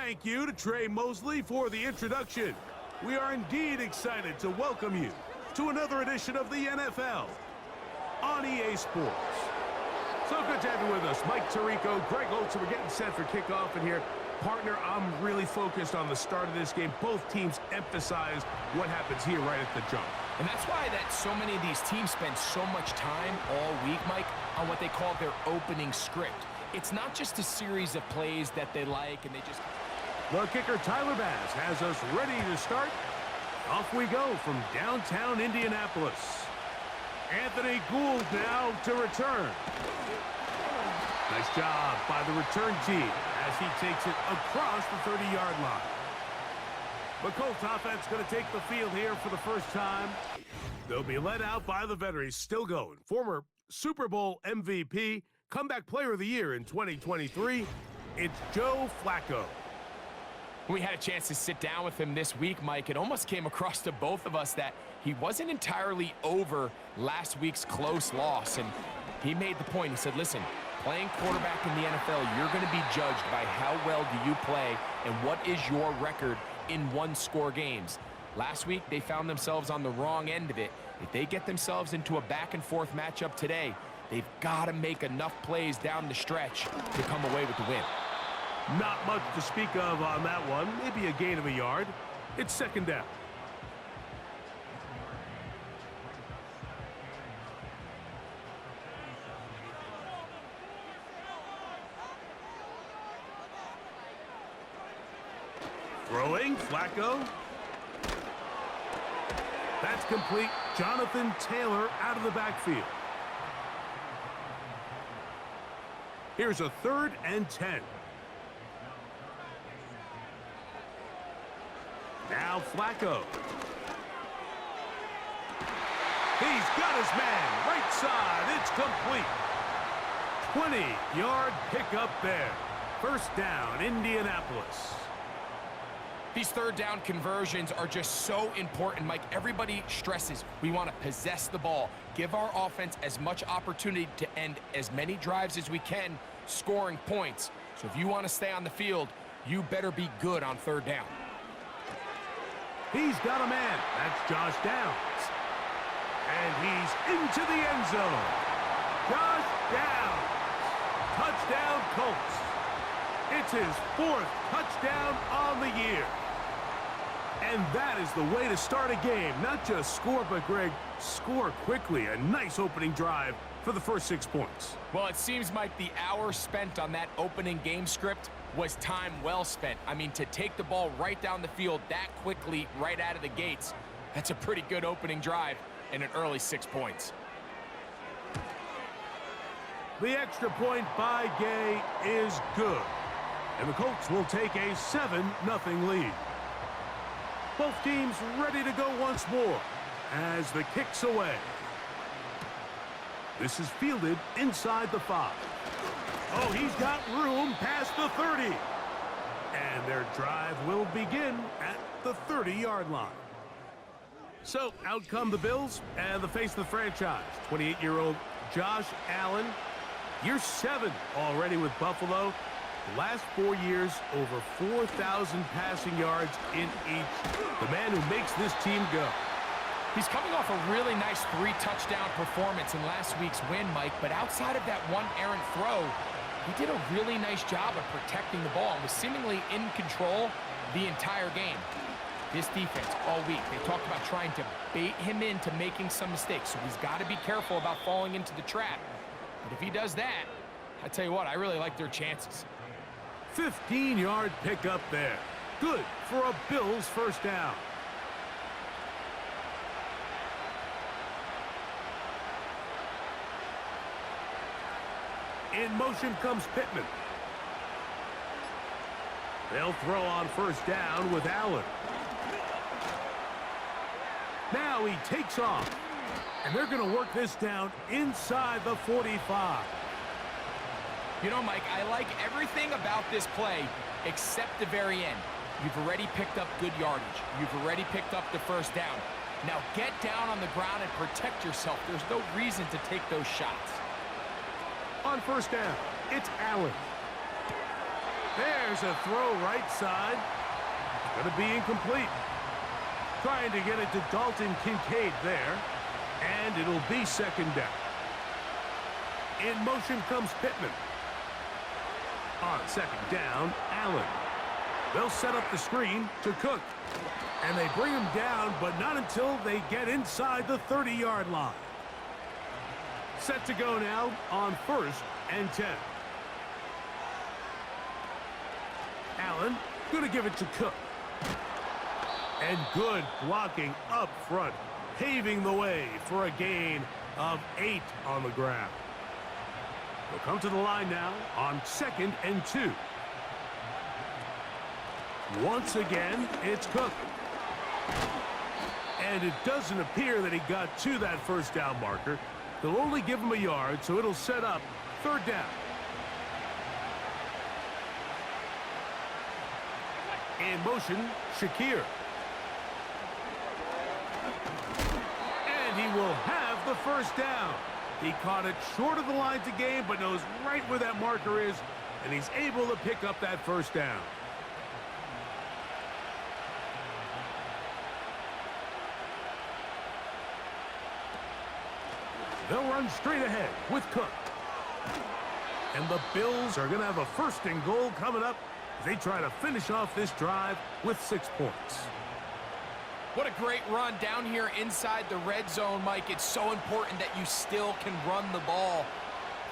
Thank you to Trey Mosley for the introduction. We are indeed excited to welcome you to another edition of the NFL on EA Sports. So good to have you with us. Mike Tirico, Greg Oates, we're getting set for kickoff in here. Partner, I'm really focused on the start of this game. Both teams emphasize what happens here right at the jump. And that's why so many of these teams spend so much time all week, Mike, on what they call their opening script. It's not just a series of plays that they like and they just... The kicker, Tyler Bass, has us ready to start. Off we go from downtown Indianapolis. Anthony Gould now to return. Nice job by the return team as he takes it across the 30-yard line. The Colts offense going to take the field here for the first time. They'll be led out by the veterans, still going. Former Super Bowl MVP, Comeback Player of the Year in 2023, it's Joe Flacco. We had a chance to sit down with him this week, Mike. It almost came across to both of us that he wasn't entirely over last week's close loss. And he made the point. He said, listen, playing quarterback in the NFL, you're going to be judged by how well do you play and what is your record in one-score games. Last week, they found themselves on the wrong end of it. If they get themselves into a back-and-forth matchup today, they've got to make enough plays down the stretch to come away with the win. Not much to speak of on that one. Maybe a gain of a yard. It's second down. Throwing, Flacco. That's complete. Jonathan Taylor out of the backfield. Here's a 3rd and 10. Now Flacco. He's got his man. Right side. It's complete. 20-yard pickup there. First down, Indianapolis. These third down conversions are just so important, Mike. Everybody stresses we want to possess the ball, give our offense as much opportunity to end as many drives as we can, scoring points. So if you want to stay on the field, you better be good on third down. He's got a man. That's Josh Downs. And he's into the end zone. Josh Downs. Touchdown, Colts. It's his 4th touchdown on the year. And that is the way to start a game. Not just score, but, Greg, score quickly. A nice opening drive for the first 6 points. Well, it seems, Mike, the hour spent on that opening game script was time well spent. I mean, to take the ball right down the field that quickly right out of the gates, that's a pretty good opening drive and an early 6 points. The extra point by Gay is good. And the Colts will take a 7-0 lead. Both teams ready to go once more as the kick's away. This is fielded inside the 5. Oh, he's got room past the 30. And their drive will begin at the 30-yard line. So out come the Bills and the face of the franchise, 28-year-old Josh Allen. Year 7 already with Buffalo. The last 4 years, over 4,000 passing yards in each. The man who makes this team go. He's coming off a really nice 3-touchdown performance in last week's win, Mike, but outside of that one errant throw, he did a really nice job of protecting the ball and was seemingly in control the entire game. This defense all week, they talked about trying to bait him into making some mistakes, so he's got to be careful about falling into the trap. But if he does that, I tell you what, I really like their chances. 15-yard pickup there. Good for a Bills first down. In motion comes Pittman. They'll throw on first down with Allen. Now he takes off. And they're going to work this down inside the 45. You know, Mike, I like everything about this play except the very end. You've already picked up good yardage. You've already picked up the first down. Now get down on the ground and protect yourself. There's no reason to take those shots. On first down, it's Allen. There's a throw right side. Going to be incomplete. Trying to get it to Dalton Kincaid there. And it'll be second down. In motion comes Pittman. On second down, Allen. They'll set up the screen to Cook. And they bring him down, but not until they get inside the 30-yard line. Set to go now on 1st and 10. Allen going to give it to Cook. And good blocking up front, paving the way for a gain of 8 on the ground. They'll come to the line now on 2nd and 2. Once again, it's Cook. And it doesn't appear that he got to that first down marker. They'll only give him a yard, so it'll set up 3rd down. In motion, Shakir. And he will have the first down. He caught it short of the line to gain, but knows right where that marker is, and he's able to pick up that first down. They'll run straight ahead with Cook. And the Bills are going to have a 1st and goal coming up as they try to finish off this drive with 6 points. What a great run down here inside the red zone, Mike. It's so important that you still can run the ball.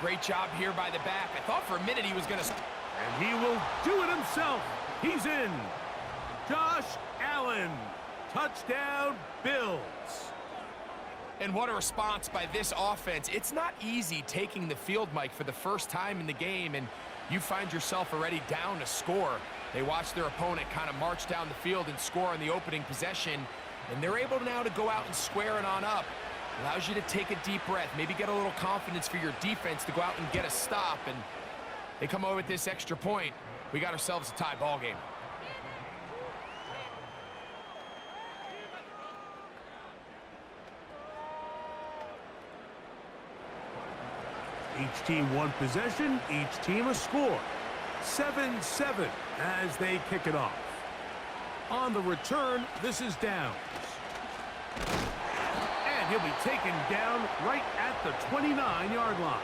Great job here by the back. I thought for a minute he was going to... And he will do it himself. He's in. Josh Allen. Touchdown, Bills. And what a response by this offense. It's not easy taking the field, Mike, for the first time in the game, and you find yourself already down to score. They watch their opponent kind of march down the field and score on the opening possession, and they're able now to go out and square it on up. Allows you to take a deep breath, maybe get a little confidence for your defense to go out and get a stop, and they come away with this extra point. We got ourselves a tie ball game. Each team one possession, each team a score. 7-7 as they kick it off. On the return, this is Downs. And he'll be taken down right at the 29-yard line.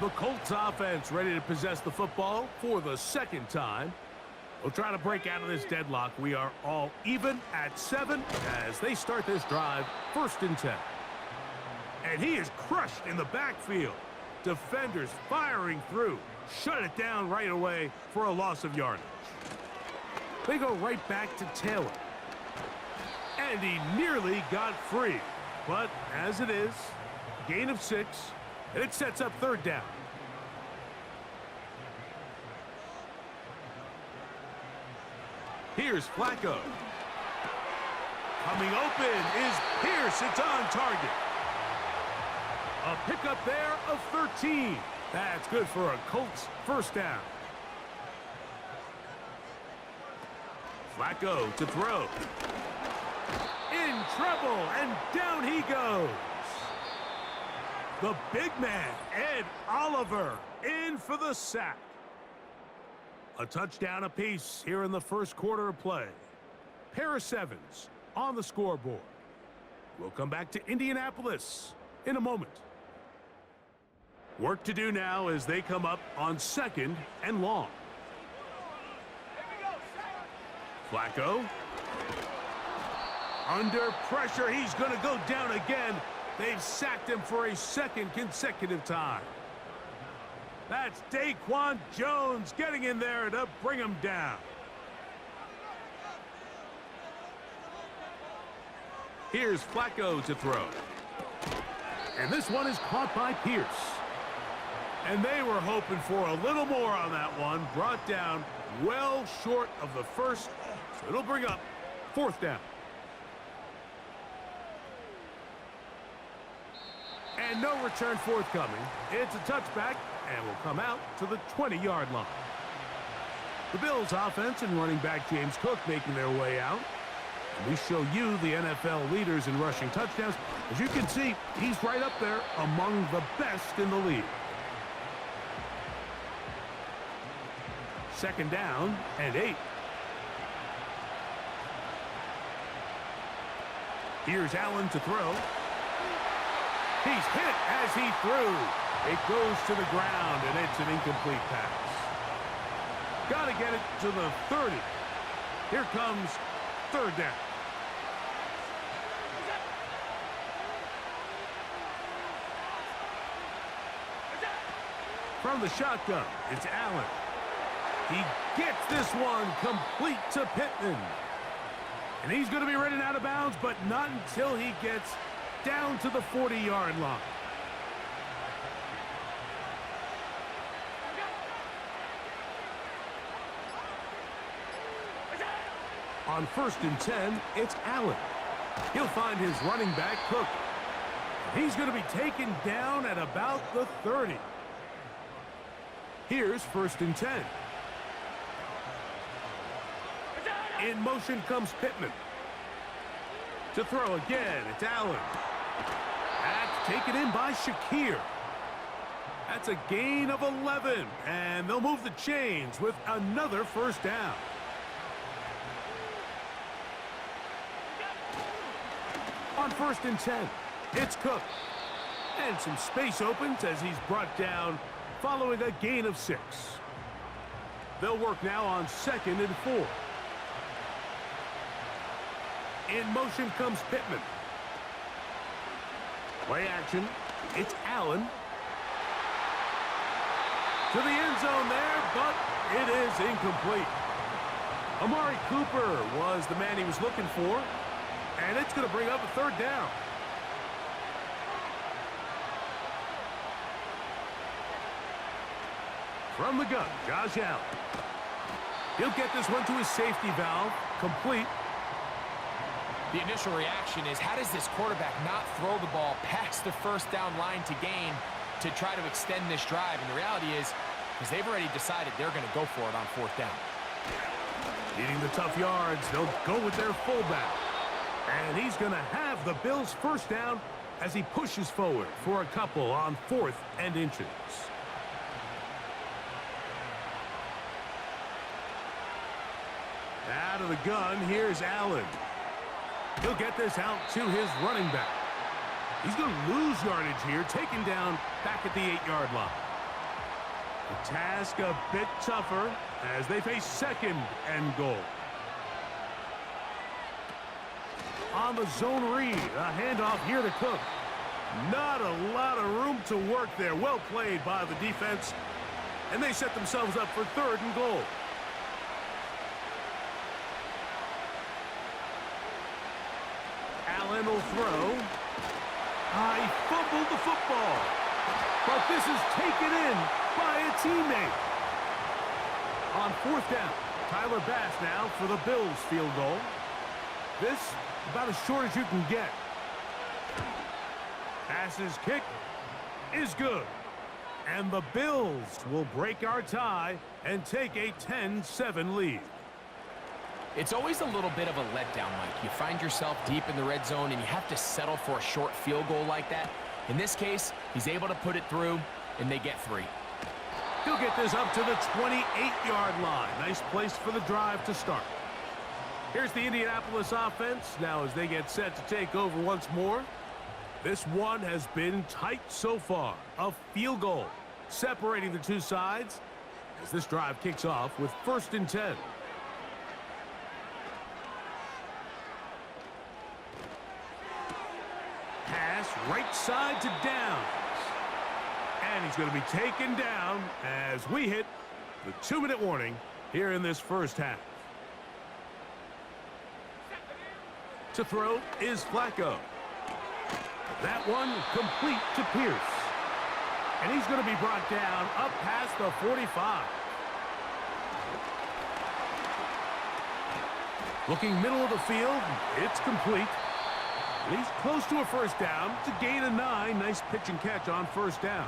The Colts offense ready to possess the football for the 2nd time. We'll try to break out of this deadlock. We are all even at 7 as they start this drive, 1st and 10. And he is crushed in the backfield. Defenders firing through. Shut it down right away for a loss of yardage. They go right back to Taylor. And he nearly got free. But as it is, gain of 6, and it sets up 3rd down. Here's Flacco. Coming open is Pierce. It's on target. A pickup there of 13. That's good for a Colts 1st down. Flacco to throw. In trouble, and down he goes. The big man, Ed Oliver, in for the sack. A touchdown apiece here in the 1st quarter of play. Pair of 7s on the scoreboard. We'll come back to Indianapolis in a moment. Work to do now as they come up on 2nd and long. Flacco. Under pressure, he's going to go down again. They've sacked him for a 2nd consecutive time. That's Daquan Jones getting in there to bring him down. Here's Flacco to throw. And this one is caught by Pierce. And they were hoping for a little more on that one. Brought down well short of the 1st. So it'll bring up 4th down. And no return forthcoming. It's a touchback and will come out to the 20-yard line. The Bills offense and running back James Cook making their way out. And we show you the NFL leaders in rushing touchdowns. As you can see, he's right up there among the best in the league. Second down and 8. Here's Allen to throw. He's hit as he threw. It goes to the ground, and it's an incomplete pass. Got to get it to the 30. Here comes third down. From the shotgun, it's Allen. He gets this one complete to Pittman. And he's going to be running out of bounds, but not until he gets down to the 40-yard line. On 1st and 10, it's Allen. He'll find his running back, Cook. He's going to be taken down at about the 30. Here's 1st and 10. In motion comes Pittman. To throw again, it's Allen. That's taken in by Shakir. That's a gain of 11, and they'll move the chains with another first down. On 1st and 10, it's Cook. And some space opens as he's brought down following a gain of 6. They'll work now on 2nd and 4. In motion comes Pittman. Play action. It's Allen. To the end zone there, but it is incomplete. Amari Cooper was the man he was looking for. And it's going to bring up a third down. From the gun, Josh Allen. He'll get this one to his safety valve, complete. The initial reaction is, how does this quarterback not throw the ball past the first down line to gain to try to extend this drive? And the reality is, because they've already decided they're going to go for it on 4th down. Needing the tough yards, they'll go with their fullback. And he's going to have the Bills' first down as he pushes forward for a couple on 4th and inches. Out of the gun, here's Allen. He'll get this out to his running back. He's going to lose yardage here, taken down back at the 8-yard line. The task a bit tougher as they face 2nd and goal. On the zone read, a handoff here to Cook. Not a lot of room to work there. Well played by the defense. And they set themselves up for 3rd and goal. Allen will throw. He fumbled the football. But this is taken in by a teammate. On 4th down, Tyler Bass now for the Bills field goal. This about as short as you can get. Bass's kick is good. And the Bills will break our tie and take a 10-7 lead. It's always a little bit of a letdown, Mike. You find yourself deep in the red zone and you have to settle for a short field goal like that. In this case, he's able to put it through, and they get 3. He'll get this up to the 28-yard line. Nice place for the drive to start. Here's the Indianapolis offense now as they get set to take over once more. This one has been tight so far. A field goal separating the two sides as this drive kicks off with 1st and 10. Pass right side to Downs. And he's going to be taken down as we hit the 2-minute warning here in this first half. To throw is Flacco. That one complete to Pierce. And he's going to be brought down up past the 45. Looking middle of the field, it's complete. And he's close to a first down. It's a gain of 9. Nice pitch and catch on 1st down.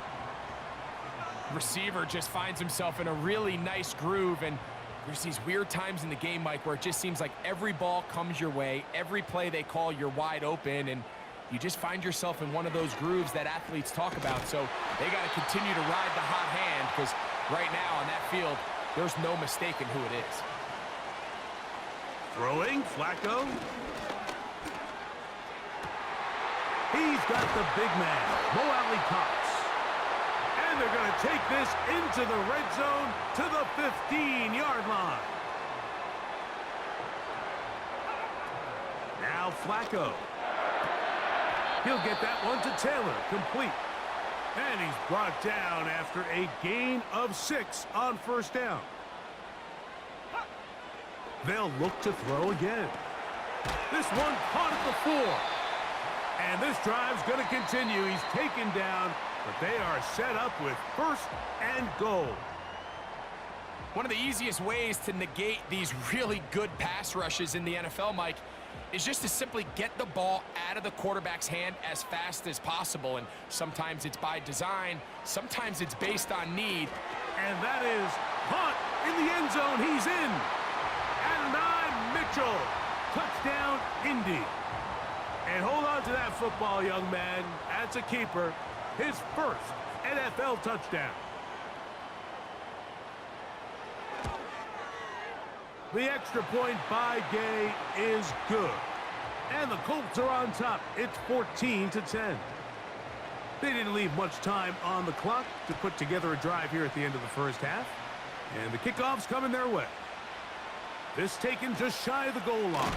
Receiver just finds himself in a really nice groove, and there's these weird times in the game, Mike, where it just seems like every ball comes your way, every play they call, you're wide open, and you just find yourself in one of those grooves that athletes talk about. So they got to continue to ride the hot hand, because right now on that field, there's no mistaking who it is. Throwing, Flacco. He's got the big man, Mo Cox. And they're going to take this into the red zone to the 15-yard line. Now Flacco. He'll get that one to Taylor, complete. And he's brought down after a gain of 6 on first down. They'll look to throw again. This one caught at the 4. And this drive's going to continue. He's taken down, but they are set up with first and goal. One of the easiest ways to negate these really good pass rushes in the NFL, Mike, is just to simply get the ball out of the quarterback's hand as fast as possible. And sometimes it's by design, sometimes it's based on need. And that is caught in the end zone. He's in. Adonai Mitchell. Touchdown, Indy. And hold on to that football, young man. That's a keeper. His first NFL touchdown. The extra point by Gay is good. And the Colts are on top. It's 14-10. They didn't leave much time on the clock to put together a drive here at the end of the first half. And the kickoff's coming their way. This taken just shy of the goal line.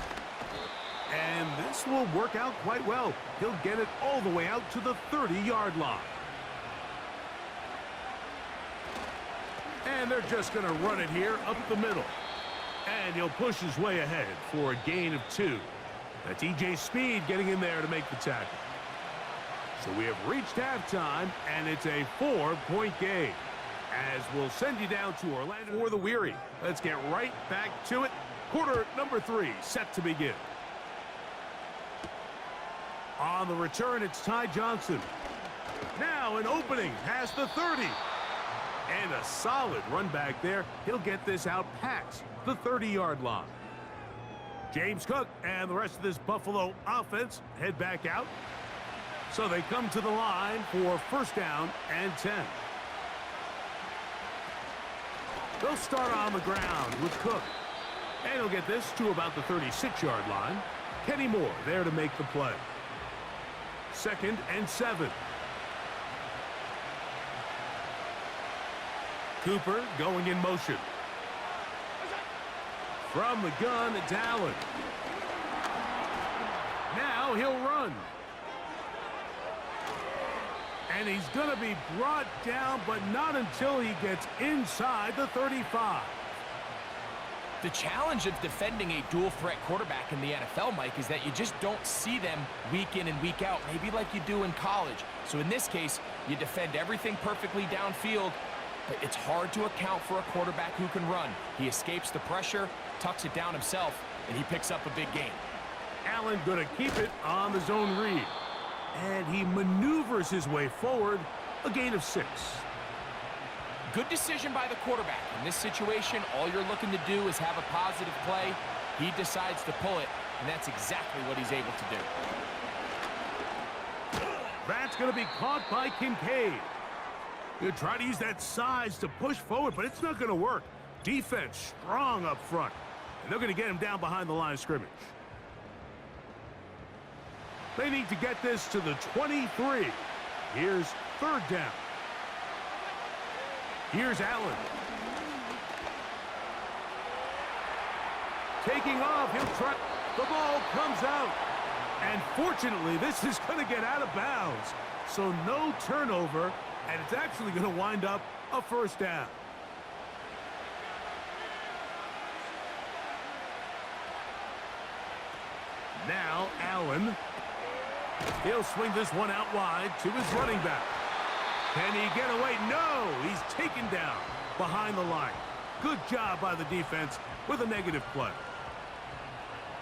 And this will work out quite well. He'll get it all the way out to the 30-yard line. And they're just going to run it here up the middle. And he'll push his way ahead for a gain of 2. That's E.J. Speed getting in there to make the tackle. So we have reached halftime, and it's a 4-point game. As we'll send you down to Orlando for the weary. Let's get right back to it. Quarter number 3 set to begin. On the return, it's Ty Johnson. Now an opening past the 30. And a solid run back there. He'll get this out past the 30-yard line. James Cook and the rest of this Buffalo offense head back out. So they come to the line for first down and 10. They'll start on the ground with Cook. And he'll get this to about the 36-yard line. Kenny Moore there to make the play. 2nd and 7. Cooper going in motion. From the gun, it's Allen. Now he'll run. And he's going to be brought down, but not until he gets inside the 35. The challenge of defending a dual-threat quarterback in the NFL, Mike, is that you just don't see them week in and week out, maybe like you do in college. So in this case, you defend everything perfectly downfield, but it's hard to account for a quarterback who can run. He escapes the pressure, tucks it down himself, and he picks up a big gain. Allen going to keep it on the zone read. And he maneuvers his way forward, a gain of 6. Good decision by the quarterback. In this situation, all you're looking to do is have a positive play. He decides to pull it, and that's exactly what he's able to do. That's going to be caught by Kincaid. He'll try to use that size to push forward, but it's not going to work. Defense strong up front, and they're going to get him down behind the line of scrimmage. They need to get this to the 23. Here's 3rd down. Here's Allen. Taking off, he'll try. The ball comes out. And fortunately, this is going to get out of bounds. So no turnover, and it's actually going to wind up a first down. Now Allen. He'll swing this one out wide to his running back. Can he get away? No! He's taken down behind the line. Good job by the defense with a negative play.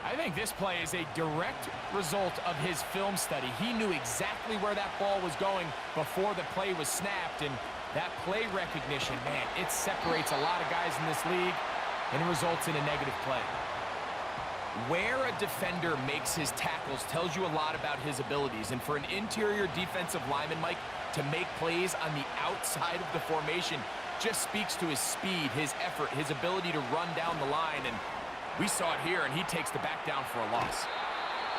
I think this play is a direct result of his film study. He knew exactly where that ball was going before the play was snapped, and that play recognition, man, it separates a lot of guys in this league, and it results in a negative play. Where a defender makes his tackles tells you a lot about his abilities, and for an interior defensive lineman, Mike, to make plays on the outside of the formation, just speaks to his speed, his effort, his ability to run down the line, and we saw it here, and he takes the back down for a loss.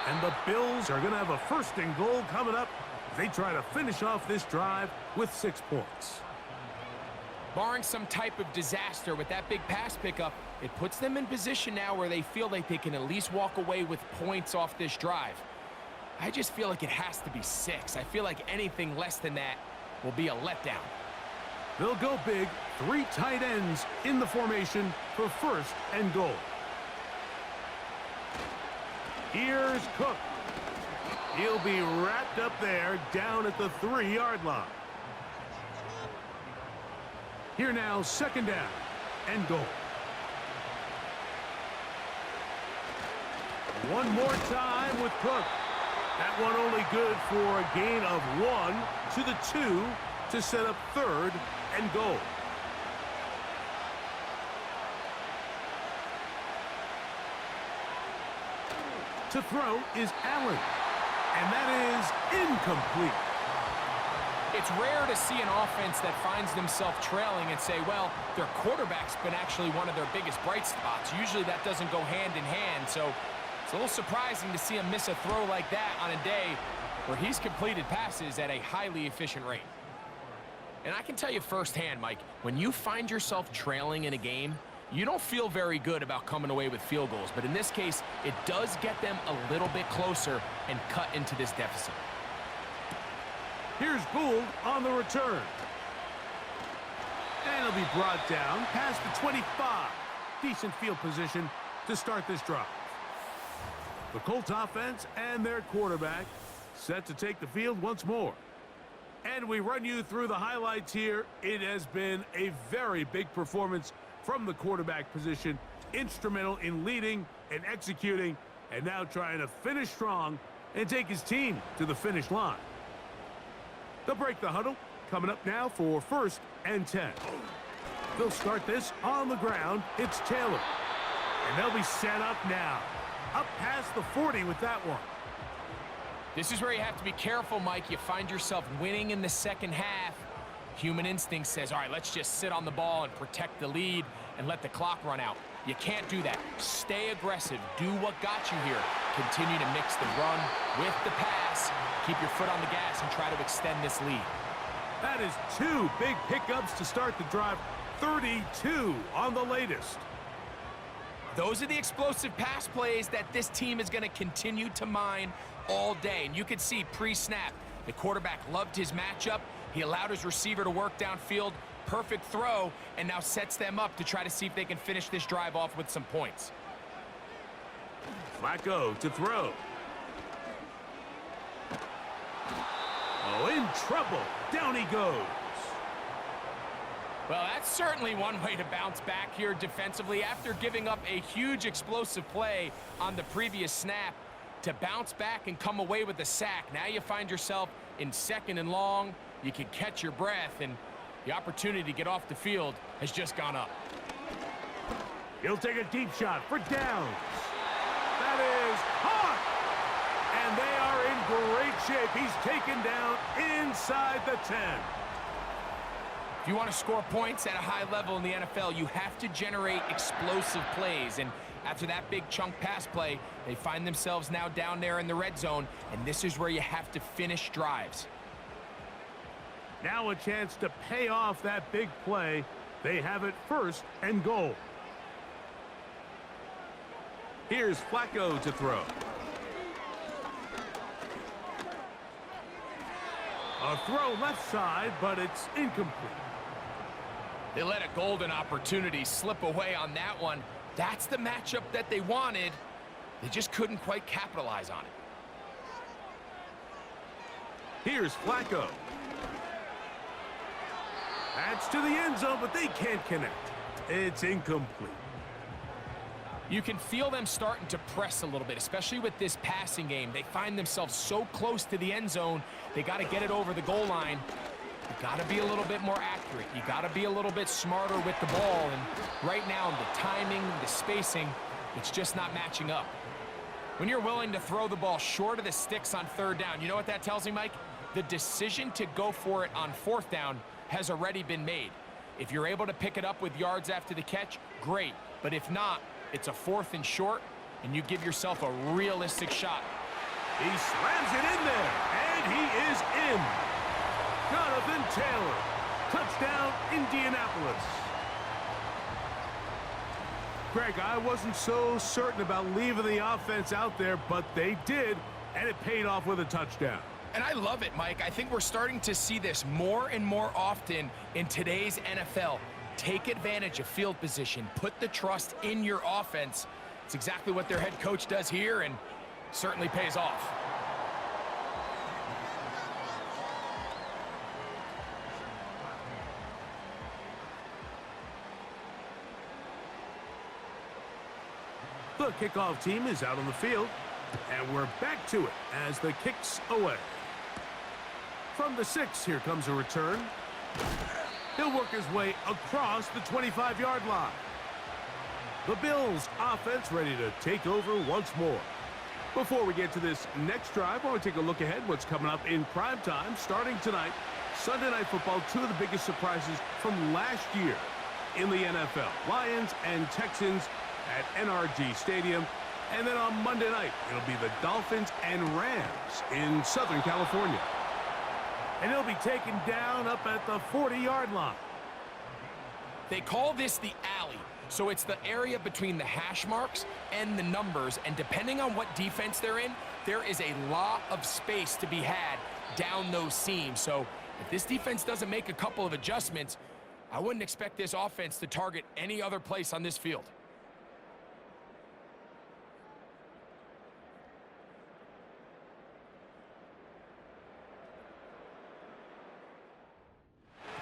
And the Bills are going to have a 1st and goal coming up. They try to finish off this drive with 6 points. Barring some type of disaster with that big pass pickup, it puts them in position now where they feel like they can at least walk away with points off this drive. I just feel like it has to be 6. I feel like anything less than that will be a letdown. They'll go big, 3 tight ends in the formation for 1st and goal. Here's Cook. He'll be wrapped up there down at the 3-yard line. Here now, 2nd down and goal. One more time with Cook. That one only good for a gain of 1 to the 2 to set up 3rd and goal. To throw is Allen, and that is incomplete. It's rare to see an offense that finds themselves trailing and say, well, their quarterback's been actually one of their biggest bright spots. Usually that doesn't go hand in hand, so it's a little surprising to see him miss a throw like that on a day where he's completed passes at a highly efficient rate. And I can tell you firsthand, Mike, when you find yourself trailing in a game, you don't feel very good about coming away with field goals. But in this case, it does get them a little bit closer and cut into this deficit. Here's Gould on the return. And he'll be brought down past the 25. Decent field position to start this drive. The Colts offense and their quarterback set to take the field once more. And we run you through the highlights here. It has been a very big performance from the quarterback position. Instrumental in leading and executing, and now trying to finish strong and take his team to the finish line. They'll break the huddle. Coming up now for 1st and 10. They'll start this on the ground. It's Taylor. And they'll be set up now. Up past the 40 with that one. This is where you have to be careful, Mike. You find yourself winning in the 2nd half. Human instinct says, all right, let's just sit on the ball and protect the lead and let the clock run out. You can't do that. Stay aggressive. Do what got you here. Continue to mix the run with the pass. Keep your foot on the gas and try to extend this lead. That is 2 big pickups to start the drive. 32 on the latest. Those are the explosive pass plays that this team is going to continue to mine all day. And you can see pre-snap, the quarterback loved his matchup. He allowed his receiver to work downfield. Perfect throw, and now sets them up to try to see if they can finish this drive off with some points. Flacco to throw. Oh, in trouble. Down he goes. Well, that's certainly one way to bounce back here defensively after giving up a huge explosive play on the previous snap. To bounce back and come away with a sack. Now you find yourself in 2nd and long. You can catch your breath, and the opportunity to get off the field has just gone up. He'll take a deep shot for downs. That is hot. And they are in great shape. He's taken down inside the 10. If you want to score points at a high level in the NFL, you have to generate explosive plays. And after that big chunk pass play, they find themselves now down there in the red zone, and this is where you have to finish drives. Now a chance to pay off that big play. They have it 1st and goal. Here's Flacco to throw. A throw left side, but it's incomplete. They let a golden opportunity slip away on that one. That's the matchup that they wanted. They just couldn't quite capitalize on it. Here's Flacco. That's to the end zone, but they can't connect. It's incomplete. You can feel them starting to press a little bit, especially with this passing game. They find themselves so close to the end zone, they got to get it over the goal line. You got to be a little bit more accurate. You got to be a little bit smarter with the ball. And right now, the timing, the spacing, it's just not matching up. When you're willing to throw the ball short of the sticks on 3rd down, you know what that tells me, Mike? The decision to go for it on 4th down has already been made. If you're able to pick it up with yards after the catch, great. But if not, it's a 4th and short, and you give yourself a realistic shot. He slams it in there, and he is in. Jonathan Taylor, touchdown, Indianapolis. Greg, I wasn't so certain about leaving the offense out there, but they did, and it paid off with a touchdown. And I love it, Mike. I think we're starting to see this more and more often in today's NFL. Take advantage of field position. Put the trust in your offense. It's exactly what their head coach does here, and certainly pays off. The kickoff team is out on the field, and we're back to it as the kick's away. From the 6, here comes a return. He'll work his way across the 25-yard line. The Bills offense ready to take over once more. Before we get to this next drive, I want to take a look ahead what's coming up in prime time starting tonight. Sunday Night Football, 2 of the biggest surprises from last year in the NFL. Lions and Texans at NRG Stadium. And then on Monday night, it'll be the Dolphins and Rams in Southern California. And he'll be taken down up at the 40-yard line. They call this the alley. So it's the area between the hash marks and the numbers, and depending on what defense they're in, there is a lot of space to be had down those seams. So if this defense doesn't make a couple of adjustments, I wouldn't expect this offense to target any other place on this field.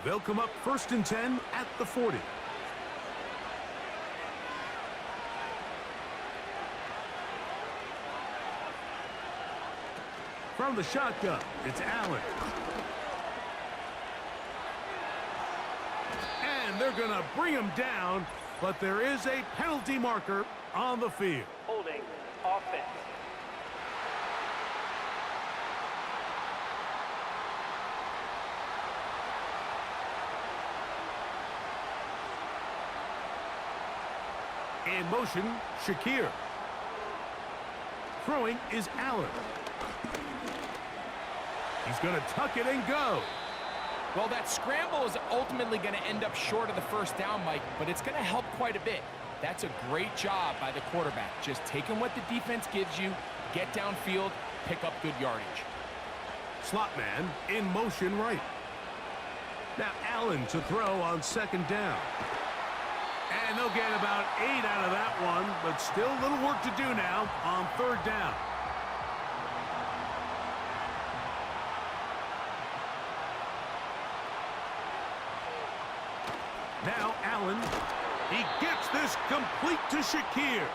They'll come up 1st and 10 at the 40. From the shotgun, it's Allen. And they're going to bring him down, but there is a penalty marker on the field. Holding offense. In motion, Shakir. Throwing is Allen. He's going to tuck it and go. Well, that scramble is ultimately going to end up short of the 1st down, Mike, but it's going to help quite a bit. That's a great job by the quarterback. Just taking what the defense gives you, get downfield, pick up good yardage. Slot man in motion right. Now Allen to throw on 2nd down. And they'll get about 8 out of that one, but still a little work to do now on 3rd down. Now Allen, he gets this complete to Shakir.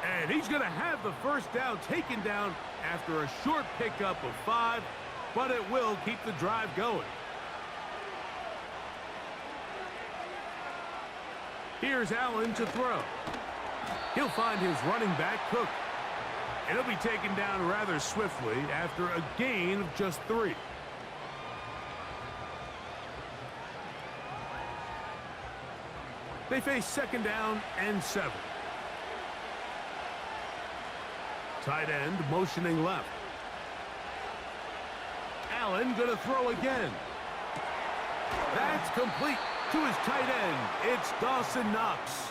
And he's going to have the 1st down taken down after a short pickup of 5, but it will keep the drive going. Here's Allen to throw. He'll find his running back, Cook. And he'll be taken down rather swiftly after a gain of just 3. They face 2nd down and 7. Tight end motioning left. Allen going to throw again. That's complete to his tight end. It's Dawson Knox.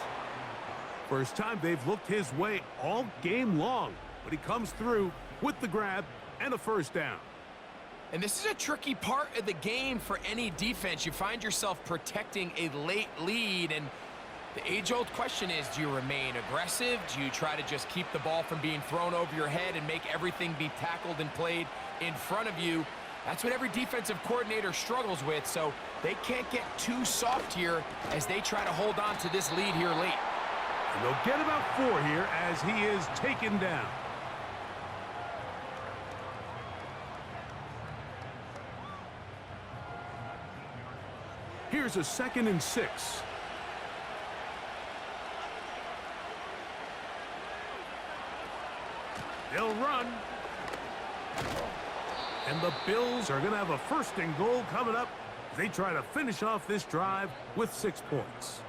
First time they've looked his way all game long, but he comes through with the grab and a 1st down. And this is a tricky part of the game for any defense. You find yourself protecting a late lead, and the age-old question is, do you remain aggressive? Do you try to just keep the ball from being thrown over your head and make everything be tackled and played in front of you? That's what every defensive coordinator struggles with, so they can't get too soft here as they try to hold on to this lead here late. And they'll get about 4 here as he is taken down. Here's a 2nd and 6. They'll run. And the Bills are going to have a 1st and goal coming up They try to finish off this drive with 6 points.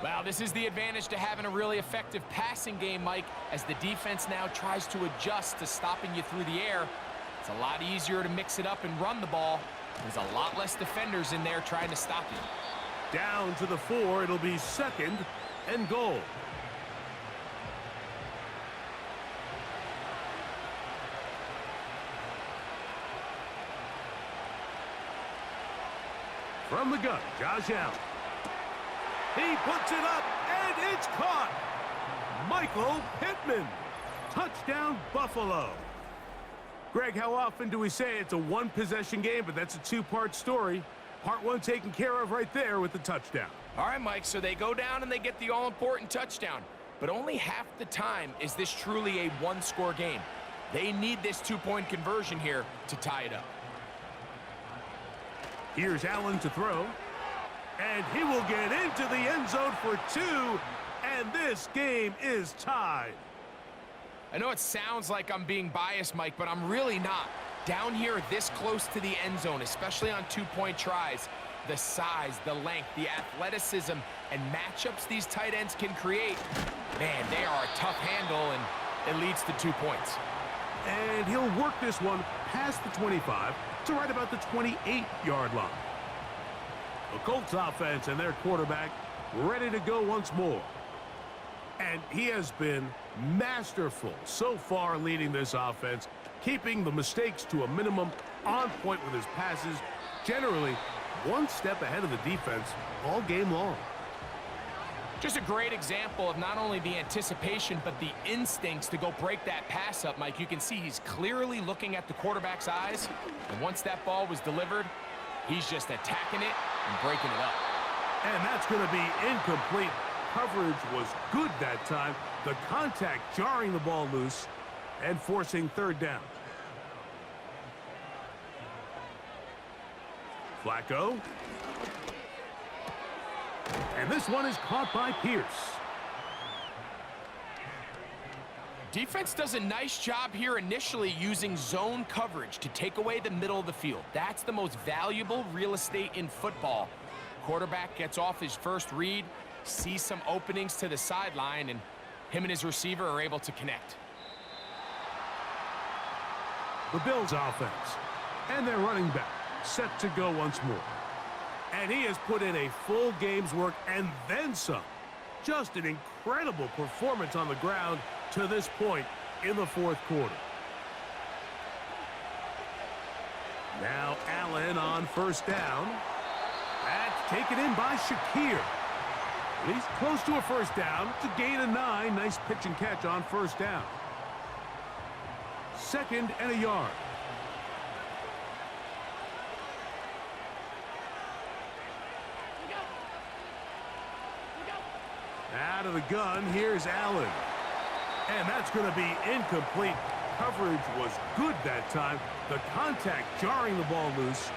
Well, this is the advantage to having a really effective passing game, Mike, as the defense now tries to adjust to stopping you through the air. It's a lot easier to mix it up and run the ball. There's a lot less defenders in there trying to stop you. Down to the 4, it'll be 2nd and goal. From the gun, Josh Allen. He puts it up, and it's caught. Michael Pittman. Touchdown, Buffalo. Greg, how often do we say it's a one-possession game, but that's a two-part story? Part 1 taken care of right there with the touchdown. All right, Mike, so they go down and they get the all-important touchdown. But only half the time is this truly a one-score game. They need this 2-point conversion here to tie it up. Here's Allen to throw. And he will get into the end zone for 2. And this game is tied. I know it sounds like I'm being biased, Mike, but I'm really not. Down here this close to the end zone, especially on 2-point tries, the size, the length, the athleticism, and matchups these tight ends can create, man, they are a tough handle, and it leads to 2 points. And he'll work this one past the 25 to right about the 28-yard line. The Colts offense and their quarterback ready to go once more. And he has been masterful so far leading this offense, keeping the mistakes to a minimum, on point with his passes, generally one step ahead of the defense all game long. Just a great example of not only the anticipation, but the instincts to go break that pass up, Mike. You can see he's clearly looking at the quarterback's eyes, and once that ball was delivered, he's just attacking it and breaking it up. And that's going to be incomplete. Coverage was good that time. The contact jarring the ball loose and forcing 3rd down. Flacco. And this one is caught by Pierce. Defense does a nice job here initially using zone coverage to take away the middle of the field. That's the most valuable real estate in football. Quarterback gets off his first read, sees some openings to the sideline, and him and his receiver are able to connect. The Bills offense and their running back set to go once more. And he has put in a full game's work and then some. Just an incredible performance on the ground to this point in the 4th quarter. Now Allen on 1st down. That's taken in by Shakir. He's close to a 1st down to gain a 9. Nice pitch and catch on 1st down. 2nd and a yard. Out of the gun, here's Allen. And that's going to be incomplete. Coverage was good that time. The contact jarring the ball loose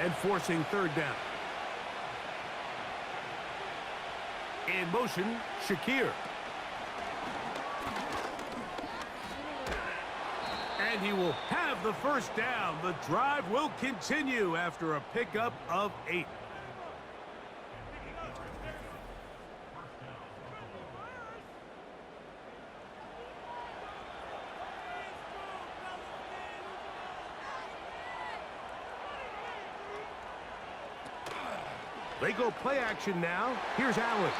and forcing 3rd down. In motion, Shakir. And he will have the 1st down. The drive will continue after a pickup of 8. They go play action now. Here's Allen.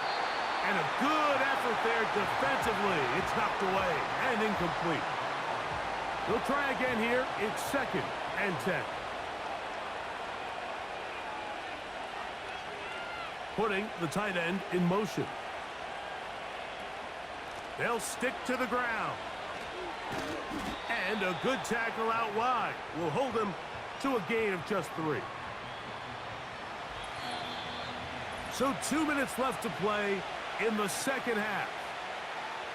And a good effort there defensively. It's knocked away and incomplete. They'll try again here. It's 2nd and 10. Putting the tight end in motion. They'll stick to the ground. And a good tackle out wide will hold him to a gain of just 3. So 2 minutes left to play in the 2nd half.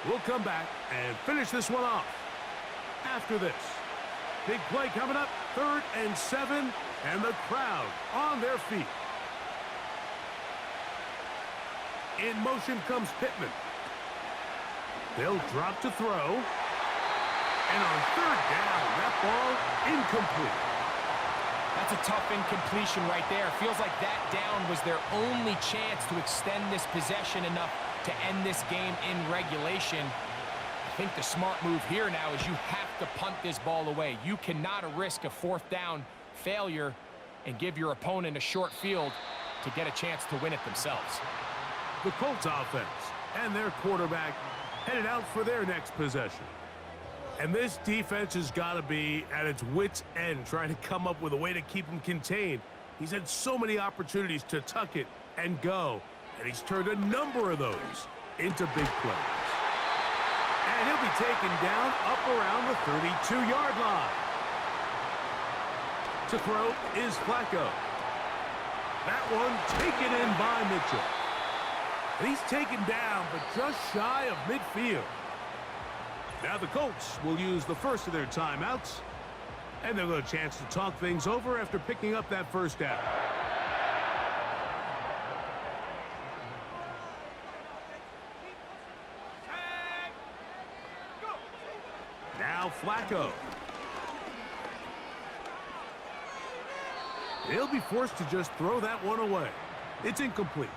We'll come back and finish this one off after this. Big play coming up, 3rd and 7, and the crowd on their feet. In motion comes Pittman. They'll drop to throw. And on 3rd down, that ball incomplete. That's a tough incompletion right there. Feels like that down was their only chance to extend this possession enough to end this game in regulation. I think the smart move here now is you have to punt this ball away. You cannot risk a fourth down failure and give your opponent a short field to get a chance to win it themselves. The Colts offense and their quarterback headed out for their next possession. And this defense has got to be at its wits' end trying to come up with a way to keep him contained. He's had so many opportunities to tuck it and go, and he's turned a number of those into big plays. And he'll be taken down up around the 32-yard line. To throw is Flacco. That one taken in by Mitchell. And he's taken down, but just shy of midfield. Now the Colts will use the first of their timeouts, and they'll get a chance to talk things over after picking up that first down. Now Flacco. He'll be forced to just throw that one away. It's incomplete.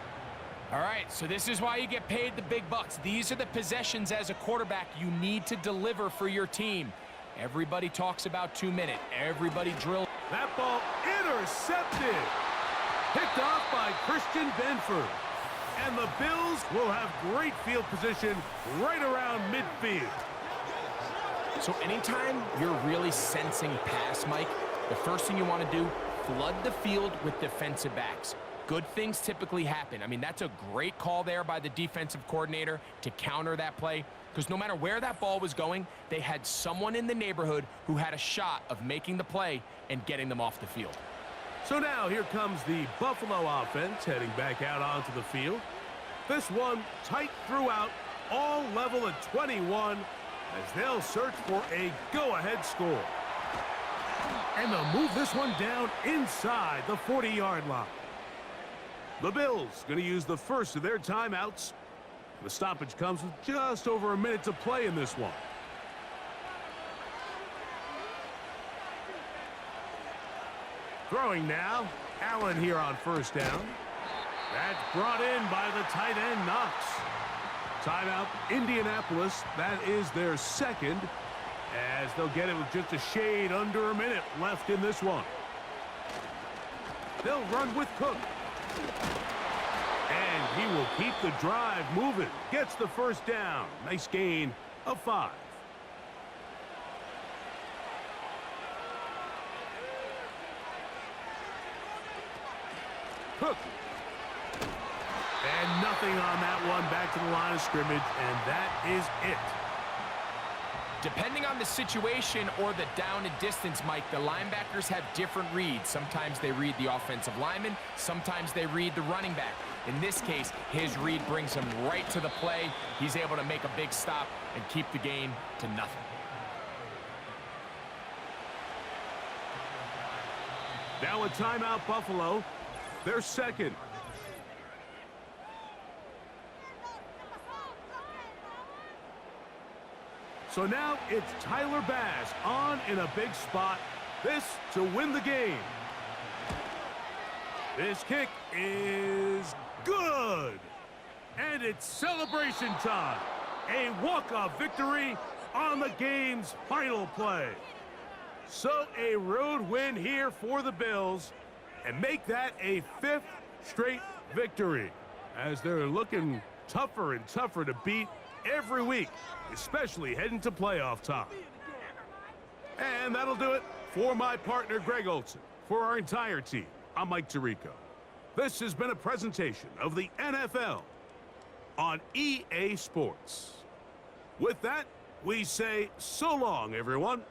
All right, so this is why you get paid the big bucks. These are the possessions as a quarterback you need to deliver for your team. Everybody talks about 2 minutes. Everybody drills. That ball intercepted. Picked off by Christian Benford. And the Bills will have great field position right around midfield. So anytime you're really sensing pass, Mike, the first thing you want to do, flood the field with defensive backs. Good things typically happen. I mean, that's a great call there by the defensive coordinator to counter that play, because no matter where that ball was going, they had someone in the neighborhood who had a shot of making the play and getting them off the field. So now here comes the Buffalo offense heading back out onto the field. This one tight throughout, all level at 21, as they'll search for a go-ahead score. And they'll move this one down inside the 40-yard line. The Bills going to use the first of their timeouts. The stoppage comes with just over a minute to play in this one. Throwing now, Allen here on first down. That's brought in by the tight end, Knox. Timeout, Indianapolis. That is their second, as they'll get it with just a shade under a minute left in this one. They'll run with Cook. And he will keep the drive moving. Gets the first down. Nice gain of 5. Cook. And nothing on that one. Back to the line of scrimmage, and that is it. Depending on the situation or the down and distance, Mike, the linebackers have different reads. Sometimes they read the offensive lineman. Sometimes they read the running back. In this case, his read brings him right to the play. He's able to make a big stop and keep the game to nothing. Now a timeout, Buffalo. Their second. So now it's Tyler Bass on in a big spot. This to win the game. This kick is good. And it's celebration time. A walk-off victory on the game's final play. So a road win here for the Bills, and make that a 5th straight victory, as they're looking tougher and tougher to beat every week, especially heading to playoff time. And that'll do it for my partner, Greg Olson. For our entire team, I'm Mike Tirico. This has been a presentation of the NFL on EA Sports. With that, we say so long, everyone.